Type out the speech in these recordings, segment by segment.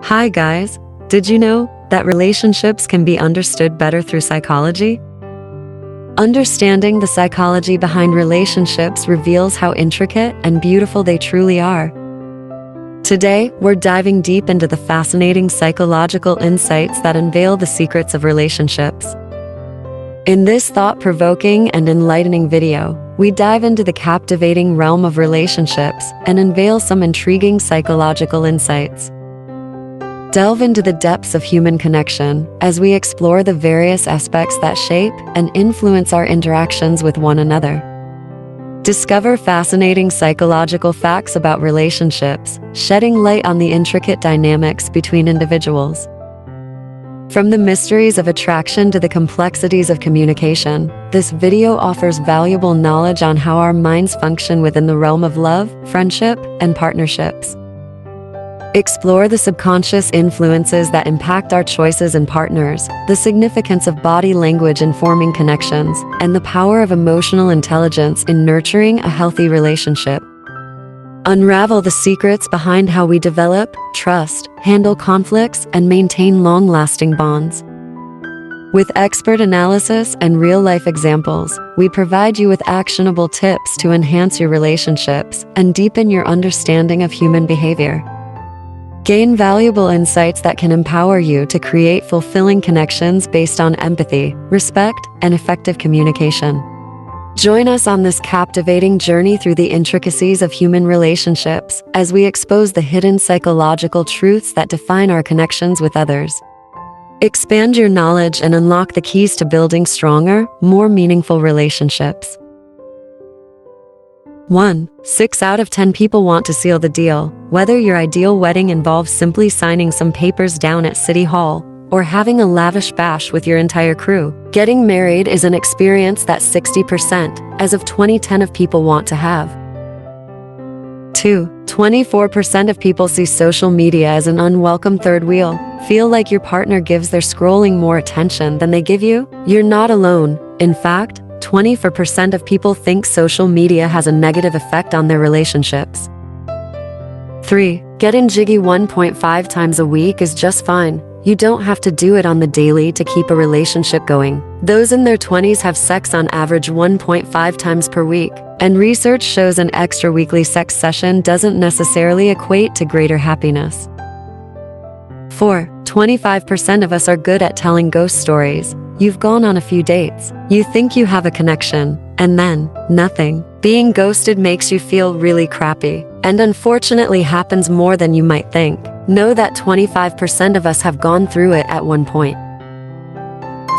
Hi guys, did you know that relationships can be understood better through psychology? Understanding the psychology behind relationships reveals how intricate and beautiful they truly are. Today, we're diving deep into the fascinating psychological insights that unveil the secrets of relationships. In this thought-provoking and enlightening video, we dive into the captivating realm of relationships and unveil some intriguing psychological insights. Delve into the depths of human connection as we explore the various aspects that shape and influence our interactions with one another. Discover fascinating psychological facts about relationships, shedding light on the intricate dynamics between individuals. From the mysteries of attraction to the complexities of communication, this video offers valuable knowledge on how our minds function within the realm of love, friendship, and partnerships. Explore the subconscious influences that impact our choices and partners, the significance of body language in forming connections, and the power of emotional intelligence in nurturing a healthy relationship. Unravel the secrets behind how we develop, trust, handle conflicts, and maintain long-lasting bonds. With expert analysis and real-life examples, we provide you with actionable tips to enhance your relationships and deepen your understanding of human behavior. Gain valuable insights that can empower you to create fulfilling connections based on empathy, respect, and effective communication. Join us on this captivating journey through the intricacies of human relationships as we expose the hidden psychological truths that define our connections with others. Expand your knowledge and unlock the keys to building stronger, more meaningful relationships. 1. 6 out of 10 people want to seal the deal. Whether your ideal wedding involves simply signing some papers down at City Hall or having a lavish bash with your entire crew, getting married is an experience that 60%, as of 2010, of people want to have. 2. 24% of people see social media as an unwelcome third wheel. Feel like your partner gives their scrolling more attention than they give you? You're not alone. In fact, 24% of people think social media has a negative effect on their relationships. 3. Getting jiggy 1.5 times a week is just fine. You don't have to do it on the daily to keep a relationship going. Those in their 20s have sex on average 1.5 times per week, and research shows an extra weekly sex session doesn't necessarily equate to greater happiness. 4. 25% of us are good at telling ghost stories. You've gone on a few dates. You think you have a connection, and then, nothing. Being ghosted makes you feel really crappy, and unfortunately happens more than you might think. Know that 25% of us have gone through it at one point.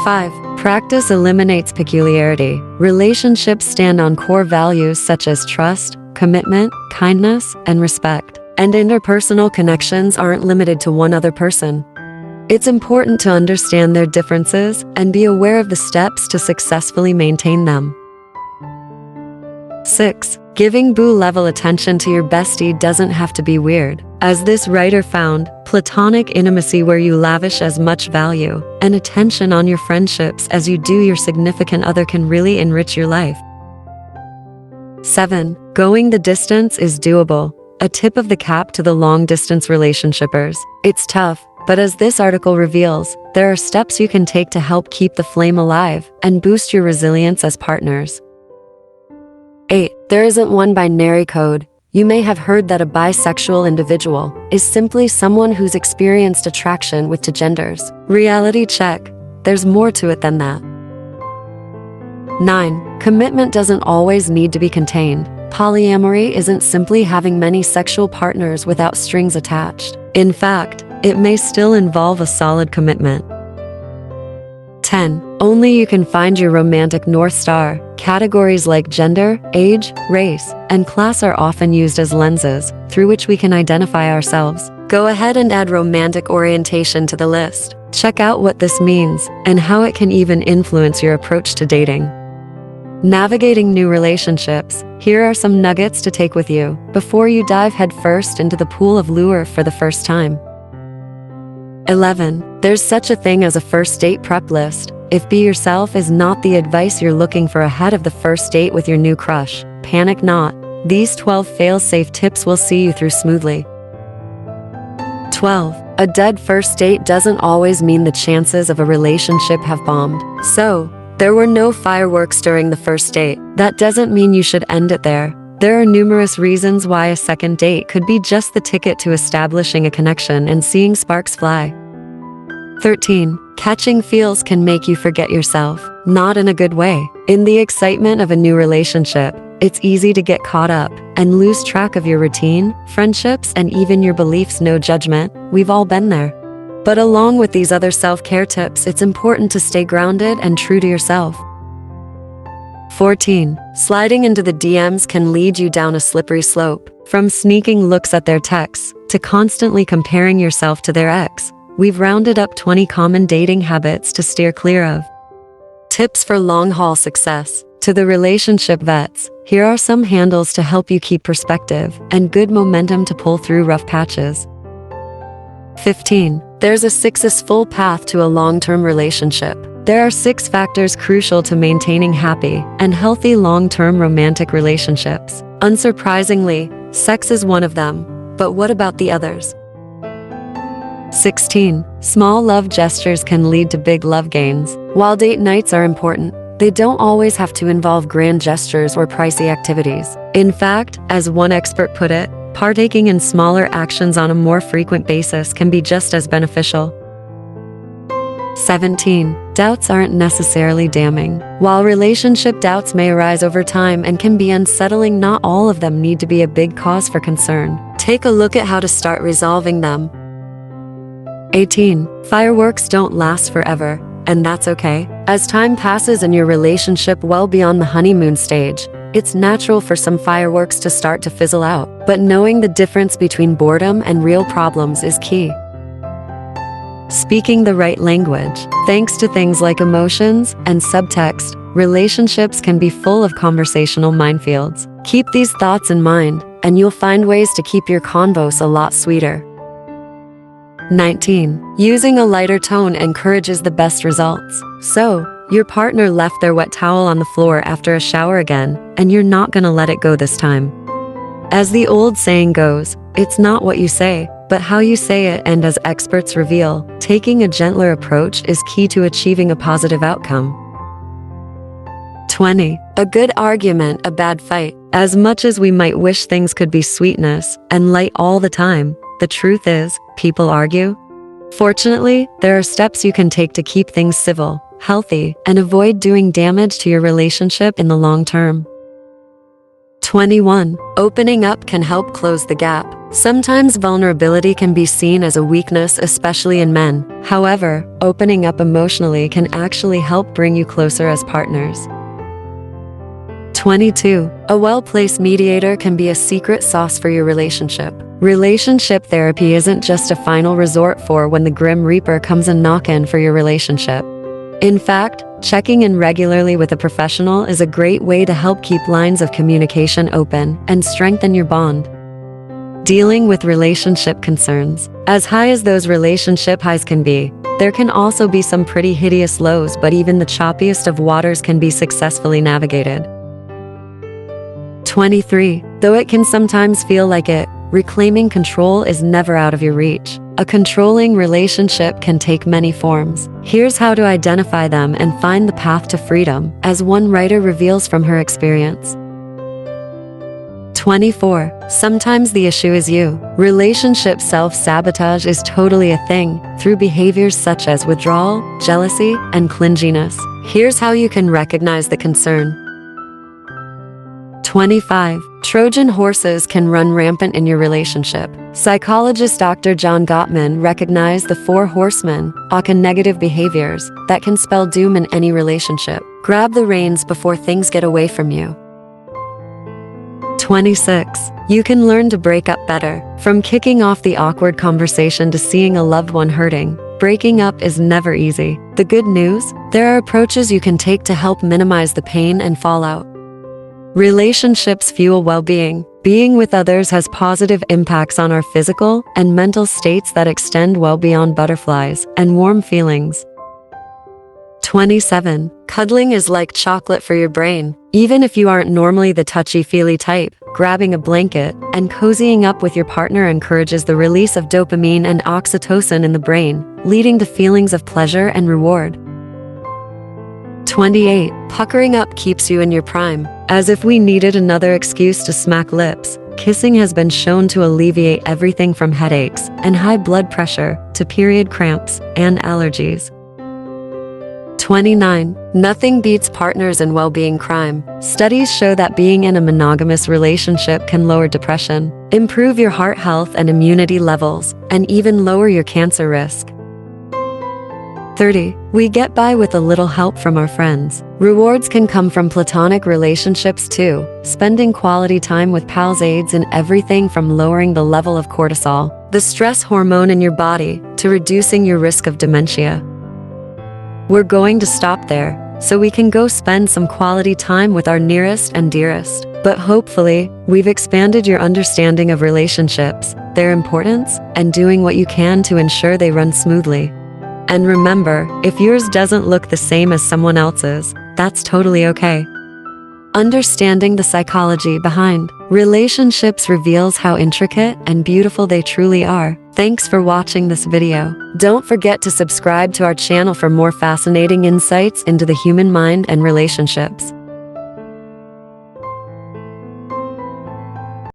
5. Practice eliminates peculiarity. Relationships stand on core values such as trust, commitment, kindness, and respect. And interpersonal connections aren't limited to one other person. It's important to understand their differences and be aware of the steps to successfully maintain them. 6. Giving boo-level attention to your bestie doesn't have to be weird. As this writer found, platonic intimacy where you lavish as much value and attention on your friendships as you do your significant other can really enrich your life. 7. Going the distance is doable. A tip of the cap to the long-distance relationshipers. It's tough, but as this article reveals, there are steps you can take to help keep the flame alive and boost your resilience as partners. 8. There isn't one binary code. You may have heard that a bisexual individual is simply someone who's experienced attraction with two genders. Reality check. There's more to it than that. 9. Commitment doesn't always need to be contained. Polyamory isn't simply having many sexual partners without strings attached. In fact, it may still involve a solid commitment. 10. Only you can find your romantic North Star. Categories like gender, age, race, and class are often used as lenses through which we can identify ourselves. Go ahead and add romantic orientation to the list. Check out what this means and how it can even influence your approach to dating. Navigating new relationships. Here are some nuggets to take with you before you dive headfirst into the pool of lure for the first time. 11. There's such a thing as a first date prep list. If be yourself is not the advice you're looking for ahead of the first date with your new crush, panic not. These 12 fail-safe tips will see you through smoothly. 12. A dead first date doesn't always mean the chances of a relationship have bombed. So, there were no fireworks during the first date. That doesn't mean you should end it there. There are numerous reasons why a second date could be just the ticket to establishing a connection and seeing sparks fly. 13. Catching feels can make you forget yourself. Not in a good way. In the excitement of a new relationship, it's easy to get caught up and lose track of your routine, friendships, and even your beliefs. No judgment, we've all been there. But along with these other self-care tips, it's important to stay grounded and true to yourself. 14. Sliding into the DMs can lead you down a slippery slope. From sneaking looks at their texts to constantly comparing yourself to their ex, we've rounded up 20 common dating habits to steer clear of. Tips for long-haul success. To the relationship vets, here are some handles to help you keep perspective and good momentum to pull through rough patches. 15. There's a successful path to a long-term relationship. There are 6 factors crucial to maintaining happy and healthy long-term romantic relationships. Unsurprisingly, sex is one of them, but what about the others? 16. Small love gestures can lead to big love gains. While date nights are important, they don't always have to involve grand gestures or pricey activities. In fact, as one expert put it, partaking in smaller actions on a more frequent basis can be just as beneficial. 17. Doubts aren't necessarily damning. While relationship doubts may arise over time and can be unsettling, not all of them need to be a big cause for concern. Take a look at how to start resolving them. 18. Fireworks don't last forever, and that's okay. As time passes in your relationship well beyond the honeymoon stage, it's natural for some fireworks to start to fizzle out, but knowing the difference between boredom and real problems is key. Speaking the right language. Thanks to things like emotions and subtext, relationships can be full of conversational minefields. Keep these thoughts in mind, and you'll find ways to keep your convos a lot sweeter. 19. Using a lighter tone encourages the best results. So, your partner left their wet towel on the floor after a shower again, and you're not gonna let it go this time. As the old saying goes, it's not what you say, but how you say it, and as experts reveal, taking a gentler approach is key to achieving a positive outcome. 20. A good argument, a bad fight. As much as we might wish things could be sweetness and light all the time, the truth is, people argue. Fortunately, there are steps you can take to keep things civil, healthy, and avoid doing damage to your relationship in the long term. 21. Opening up can help close the gap. Sometimes vulnerability can be seen as a weakness, especially in men. However, opening up emotionally can actually help bring you closer as partners. 22. A well-placed mediator can be a secret sauce for your relationship. Relationship therapy isn't just a final resort for when the Grim Reaper comes a knock-in for your relationship. In fact, checking in regularly with a professional is a great way to help keep lines of communication open and strengthen your bond. Dealing with relationship concerns. As high as those relationship highs can be, there can also be some pretty hideous lows, but even the choppiest of waters can be successfully navigated. 23. Though it can sometimes feel like it, reclaiming control is never out of your reach. A controlling relationship can take many forms. Here's how to identify them and find the path to freedom, as one writer reveals from her experience. 24. Sometimes the issue is you. Relationship self-sabotage is totally a thing, through behaviors such as withdrawal, jealousy, and clinginess. Here's how you can recognize the concern. 25. Trojan horses can run rampant in your relationship. Psychologist Dr. John Gottman recognized the 4 horsemen, aka negative behaviors, that can spell doom in any relationship. Grab the reins before things get away from you. 26. You can learn to break up better. From kicking off the awkward conversation to seeing a loved one hurting, breaking up is never easy. The good news? There are approaches you can take to help minimize the pain and fallout. Relationships fuel well-being. Being with others has positive impacts on our physical and mental states that extend well beyond butterflies and warm feelings. 27. Cuddling is like chocolate for your brain. Even if you aren't normally the touchy-feely type, grabbing a blanket, and cozying up with your partner encourages the release of dopamine and oxytocin in the brain, leading to feelings of pleasure and reward. 28. Puckering up keeps you in your prime. As if we needed another excuse to smack lips, kissing has been shown to alleviate everything from headaches and high blood pressure to period cramps and allergies. 29. Nothing beats partners in well-being crime. Studies show that being in a monogamous relationship can lower depression, improve your heart health and immunity levels, and even lower your cancer risk. 30. We get by with a little help from our friends. Rewards can come from platonic relationships too. Spending quality time with pals aids in everything from lowering the level of cortisol, the stress hormone in your body, to reducing your risk of dementia. We're going to stop there, so we can go spend some quality time with our nearest and dearest. But hopefully, we've expanded your understanding of relationships, their importance, and doing what you can to ensure they run smoothly. And remember, if yours doesn't look the same as someone else's, that's totally okay. Understanding the psychology behind relationships reveals how intricate and beautiful they truly are. Thanks for watching this video. Don't forget to subscribe to our channel for more fascinating insights into the human mind and relationships.